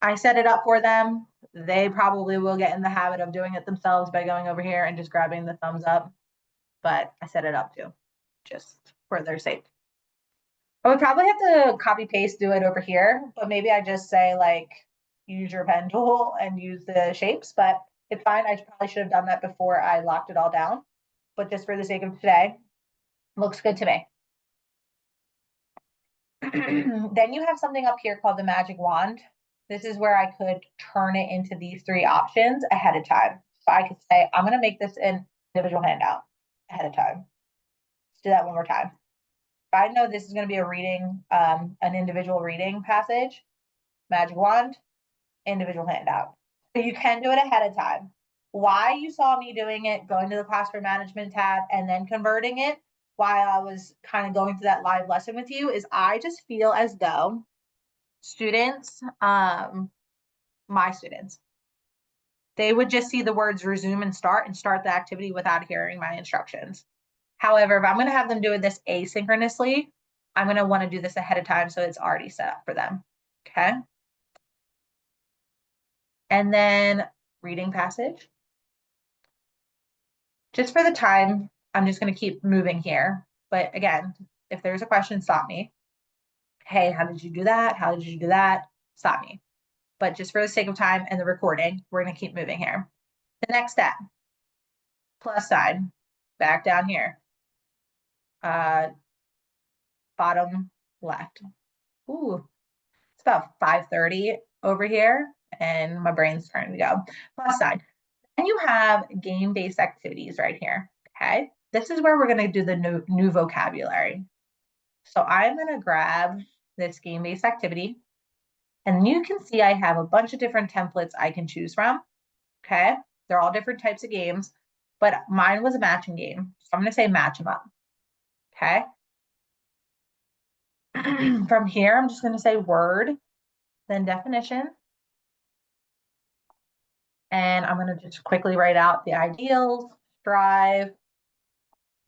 [SPEAKER 1] I set it up for them. They probably will get in the habit of doing it themselves by going over here and just grabbing the thumbs up. But I set it up too, just for their sake. I would probably have to copy paste do it over here, but maybe I just say like use your pen tool and use the shapes, but it's fine. I probably should have done that before I locked it all down. But just for the sake of today, looks good to me. Then you have something up here called the magic wand. This is where I could turn it into these three options ahead of time. So I could say, I'm going to make this an individual handout ahead of time. Let's do that one more time. If I know this is going to be a reading, an individual reading passage, magic wand, individual handout. So you can do it ahead of time. Why you saw me doing it, going to the classroom management tab and then converting it while I was kind of going through that live lesson with you is I just feel as though students, my students, they would just see the words resume and start the activity without hearing my instructions. However, if I'm going to have them doing this asynchronously, I'm going to want to do this ahead of time so it's already set up for them. Okay. And then reading passage. Just for the time, I'm just going to keep moving here. But again, if there's a question, stop me. Hey, how did you do that? How did you do that? Stop me. But just for the sake of time and the recording, we're going to keep moving here. The next step, plus sign, back down here. Bottom left. Ooh, it's about 5:30 over here, and my brain's starting to go. Plus sign. And you have game-based activities right here. Okay, this is where we're going to do the new vocabulary. So I'm going to grab this game-based activity, and you can see I have a bunch of different templates I can choose from. Okay, they're all different types of games, but mine was a matching game. So I'm going to say match them up. Okay. From here, I'm just going to say word, then definition. And I'm going to just quickly write out the ideals, strive,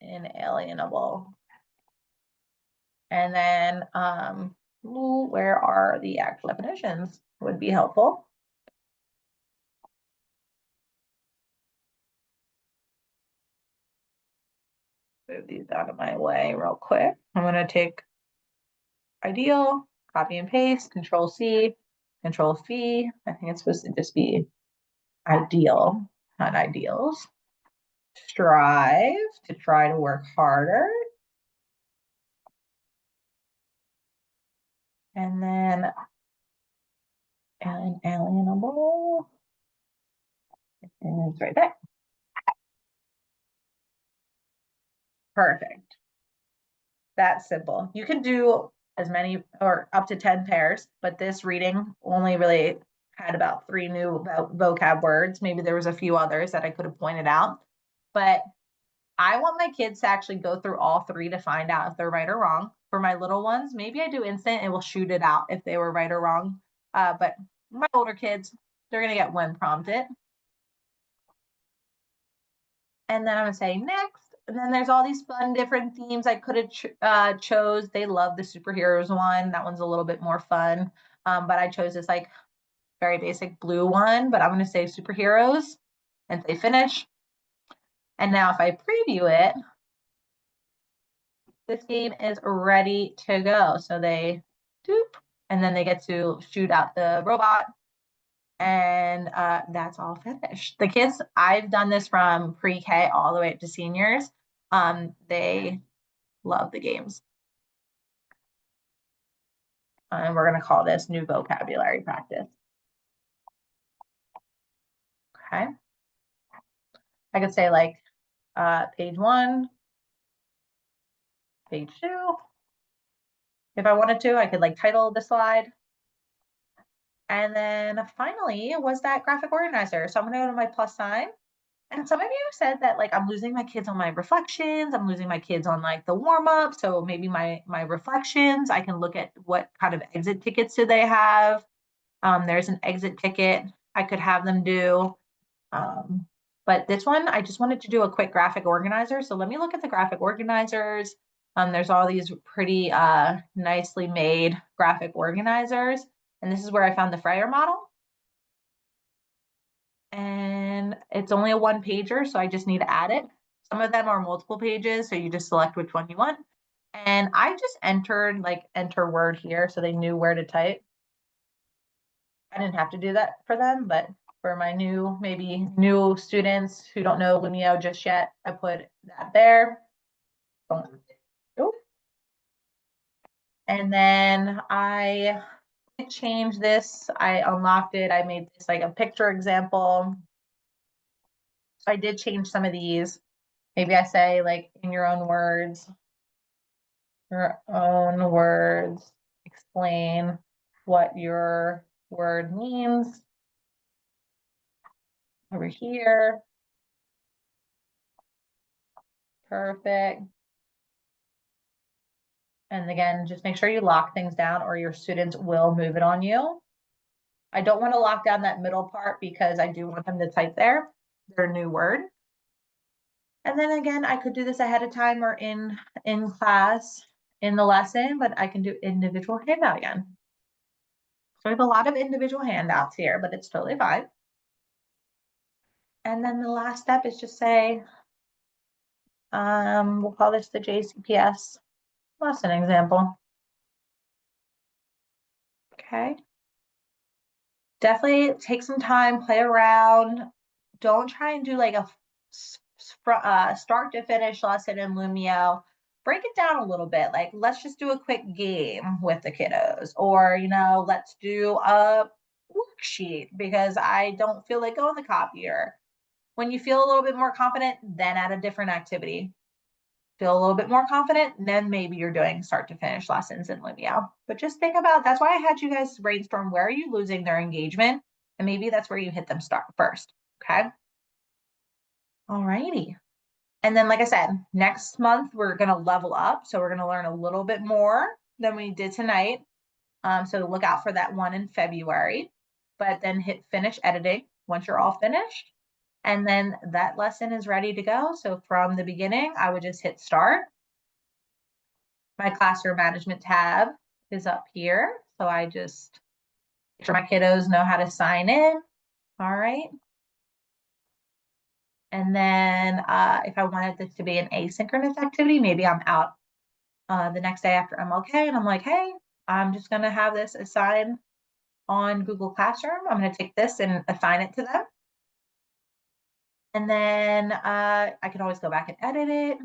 [SPEAKER 1] inalienable. And then where are the actual definitions would be helpful. Move these out of my way real quick. I'm going to take ideal, copy and paste, control C, control V. I think it's supposed to just be ideal, not ideals. Strive, to try to work harder. And then inalienable. And it's right there. Perfect. That's simple. You can do as many or up to 10 pairs, but this reading only really had about three new vocab words. Maybe there was a few others that I could have pointed out, but I want my kids to actually go through all three to find out if they're right or wrong. For my little ones, maybe I do instant and we'll shoot it out if they were right or wrong. But my older kids, they're going to get when prompted. And then I'm going to say next. And then there's all these fun different themes I could have chose. They love the superheroes one. That one's a little bit more fun. But I chose this like very basic blue one, but I'm going to say superheroes and say finish. And now if I preview it, this game is ready to go. So they doop, and then they get to shoot out the robot, and that's all finished. The kids, I've done this from pre-K all the way up to seniors. They love the games. And we're going to call this new vocabulary practice. Okay. I could say like page 1, page 2. If I wanted to, I could like title the slide. And then finally was that graphic organizer. So I'm going to go to my plus sign. And some of you said that like I'm losing my kids on my reflections, I'm losing my kids on like the warm up. So maybe my reflections, I can look at what kind of exit tickets do they have. There's an exit ticket I could have them do. But this one, I just wanted to do a quick graphic organizer. So let me look at the graphic organizers. There's all these pretty nicely made graphic organizers. And this is where I found the Freyer model. And it's only a one pager, so I just need to add it. Some of them are multiple pages, so you just select which one you want. And I just entered like enter word here, so they knew where to type. I didn't have to do that for them, but for my maybe new students who don't know Lumio just yet, I put that there. And then I did change this. I unlocked it. I made this like a picture example. So I did change some of these. Maybe I say like in your own words, explain what your word means over here. Perfect. And again, just make sure you lock things down or your students will move it on you. I don't want to lock down that middle part because I do want them to type their new word. And then again, I could do this ahead of time or in class in the lesson, but I can do individual handout again. So we have a lot of individual handouts here, but it's totally fine. And then the last step is just say, we'll call this the JCPS lesson example. Okay. Definitely take some time, play around. Don't try and do like a start to finish lesson in Lumio. Break it down a little bit. Like, let's just do a quick game with the kiddos, or, let's do a worksheet because I don't feel like going the copier. When you feel a little bit more confident, then add a different activity. Feel a little bit more confident, then maybe you're doing start to finish lessons in Lumio. But just think about, that's why I had you guys brainstorm, where are you losing their engagement? And maybe that's where you hit them start first. Okay. All righty. And then, like I said, next month we're going to level up. So we're going to learn a little bit more than we did tonight. So look out for that one in February, but then hit finish editing once you're all finished. And then that lesson is ready to go. So from the beginning, I would just hit start. My classroom management tab is up here. So I just make sure my kiddos know how to sign in. All right. And then if I wanted this to be an asynchronous activity, maybe I'm out the next day after MLK and I'm like, hey, I'm just going to have this assigned on Google Classroom. I'm going to take this and assign it to them. And then I can always go back and edit it.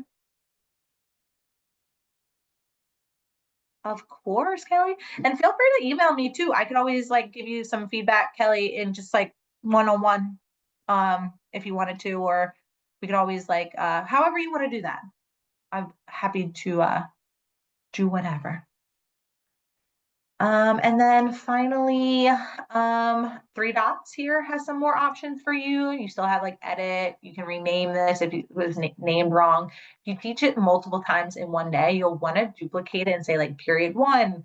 [SPEAKER 1] Of course, Kelly. And feel free to email me too. I could always like give you some feedback, Kelly, in just like one-on-one, if you wanted to, or we could always like however you want to do that. I'm happy to do whatever. And then finally, three dots here has some more options for you. You still have like edit. You can rename this if it was named wrong. If you teach it multiple times in one day, you'll want to duplicate it and say like period one,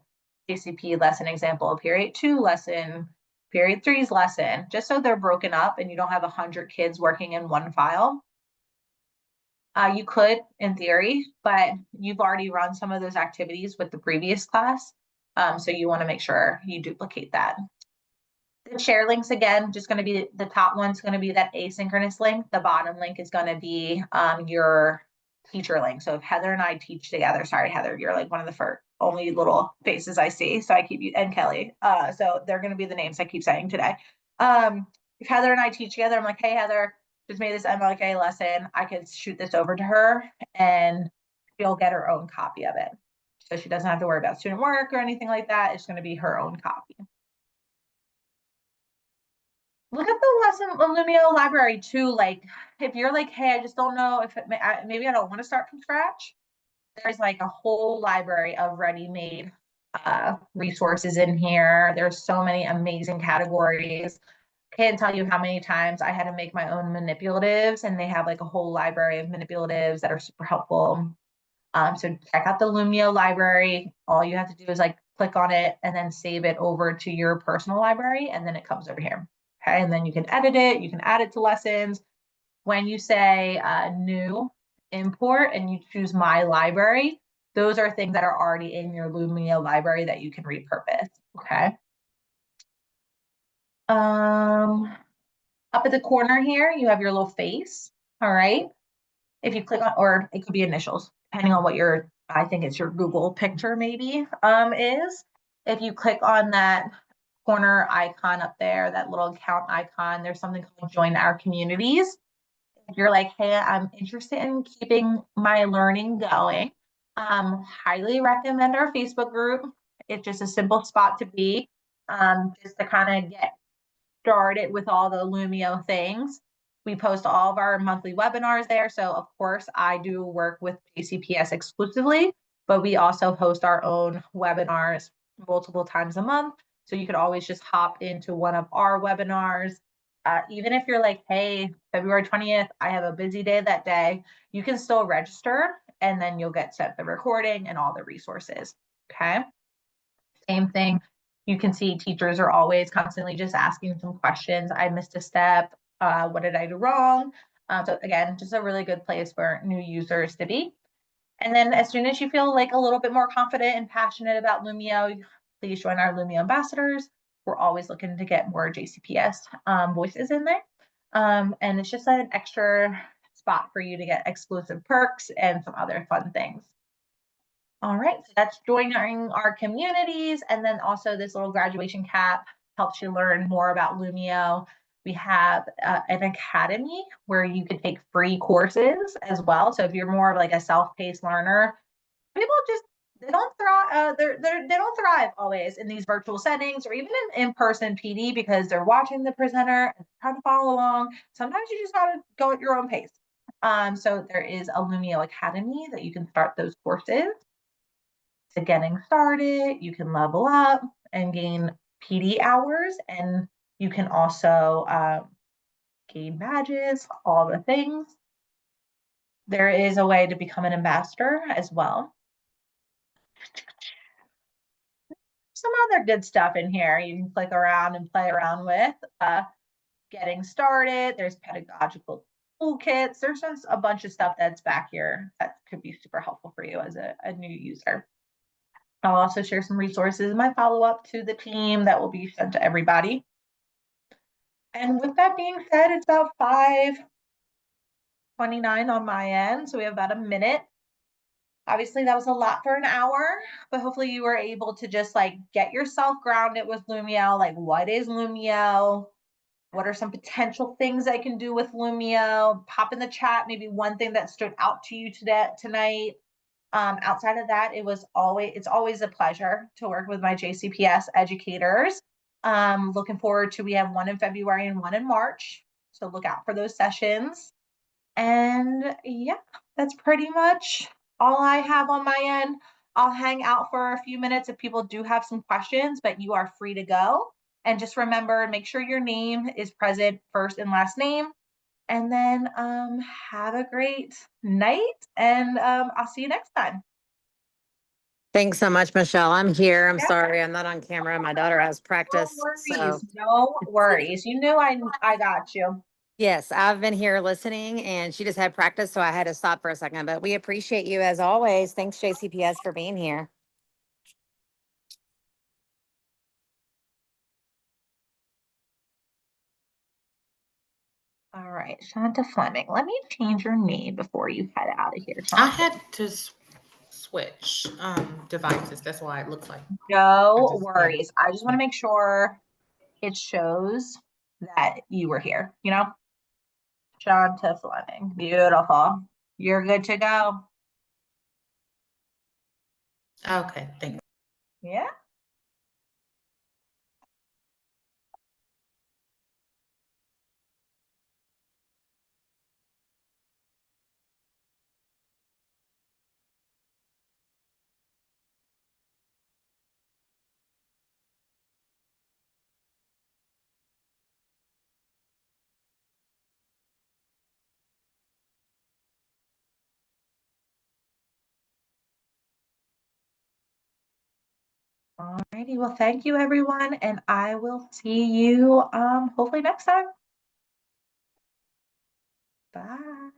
[SPEAKER 1] JCP lesson example, period two lesson, period three's lesson, just so they're broken up and you don't have 100 kids working in one file. You could, in theory, but you've already run some of those activities with the previous class. So you want to make sure you duplicate that. The share links, again, just going to be the top one's going to be that asynchronous link. The bottom link is going to be your teacher link. So if Heather and I teach together, sorry, Heather, you're like one of the first only little faces I see. So I keep you, and Kelly. So they're going to be the names I keep saying today. If Heather and I teach together, I'm like, hey, Heather, just made this MLK lesson. I could shoot this over to her and she'll get her own copy of it. So she doesn't have to worry about student work or anything like that. It's going to be her own copy. Look at the lesson Lumio library too. Like if you're like, hey, I just don't know if maybe I don't want to start from scratch. There's like a whole library of ready-made resources in here. There's so many amazing categories. Can't tell you how many times I had to make my own manipulatives, and they have like a whole library of manipulatives that are super helpful. So check out the Lumio library. All you have to do is like click on it and then save it over to your personal library, and then it comes over here. Okay, and then you can edit it, you can add it to lessons. When you say new import and you choose my library, those are things that are already in your Lumio library that you can repurpose. Okay. Up at the corner here, you have your little face. All right. If you click on, or it could be initials, depending on what your, I think it's your Google picture maybe is. If you click on that corner icon up there, that little account icon, there's something called join our communities. If you're like, hey, I'm interested in keeping my learning going, highly recommend our Facebook group. It's just a simple spot to be, just to kind of get started with all the Lumio things. We post all of our monthly webinars there. So of course I do work with JCPS exclusively, but we also host our own webinars multiple times a month. So you could always just hop into one of our webinars. Even if you're like, hey, February 20th, I have a busy day that day, you can still register and then you'll get sent the recording and all the resources. Okay. Same thing. You can see teachers are always constantly just asking some questions. I missed a step. What did I do wrong? So again, just a really good place for new users to be. And then as soon as you feel like a little bit more confident and passionate about Lumio, please join our Lumio ambassadors. We're always looking to get more JCPS voices in there. And it's just an extra spot for you to get exclusive perks and some other fun things. All right, so that's joining our communities. And then also this little graduation cap helps you learn more about Lumio. We have an academy where you can take free courses as well. So if you're more of like a self-paced learner, people just they don't thrive. They don't thrive always in these virtual settings or even in person PD because they're watching the presenter and trying to follow along. Sometimes you just gotta go at your own pace. So there is a Lumio Academy that you can start those courses to getting started. You can level up and gain PD hours, and you can also gain badges, all the things. There is a way to become an ambassador as well. Some other good stuff in here you can click around and play around with. Getting started, there's pedagogical toolkits. There's just a bunch of stuff that's back here that could be super helpful for you as a new user. I'll also share some resources in my follow-up to the team that will be sent to everybody. And with that being said, it's about 5:29 on my end, so we have about a minute. Obviously, that was a lot for an hour, but hopefully you were able to just like get yourself grounded with Lumio. Like, what is Lumio? What are some potential things I can do with Lumio? Pop in the chat, maybe one thing that stood out to you tonight. Outside of that, it's always a pleasure to work with my JCPS educators. Looking forward to, we have one in February and one in March. So look out for those sessions. And yeah, that's pretty much all I have on my end. I'll hang out for a few minutes if people do have some questions, but you are free to go. And just remember, make sure your name is present, first and last name. And then have a great night, and I'll see you next time.
[SPEAKER 3] Thanks so much, Michelle. I'm here. I'm
[SPEAKER 1] Yeah,
[SPEAKER 3] sorry I'm not on camera. My daughter has
[SPEAKER 1] no
[SPEAKER 3] practice. So,
[SPEAKER 1] worries. No worries. You knew I got you.
[SPEAKER 3] yes, I've been here listening and she just had practice. So I had to stop for a second. But we appreciate you as always. Thanks, JCPS, for being here.
[SPEAKER 1] All right, Shanta Fleming. Let me change your name before you head out of here,
[SPEAKER 4] I
[SPEAKER 1] Shanta.
[SPEAKER 4] had to switch devices. That's why it looks like I
[SPEAKER 1] No
[SPEAKER 4] just, yeah.
[SPEAKER 1] worries. I just want to make sure it shows that you were here, Shanta Fleming. Beautiful. You're good to go.
[SPEAKER 4] Okay, thanks.
[SPEAKER 1] Yeah. All righty. Well, thank you, everyone, and I will see you hopefully next time. Bye.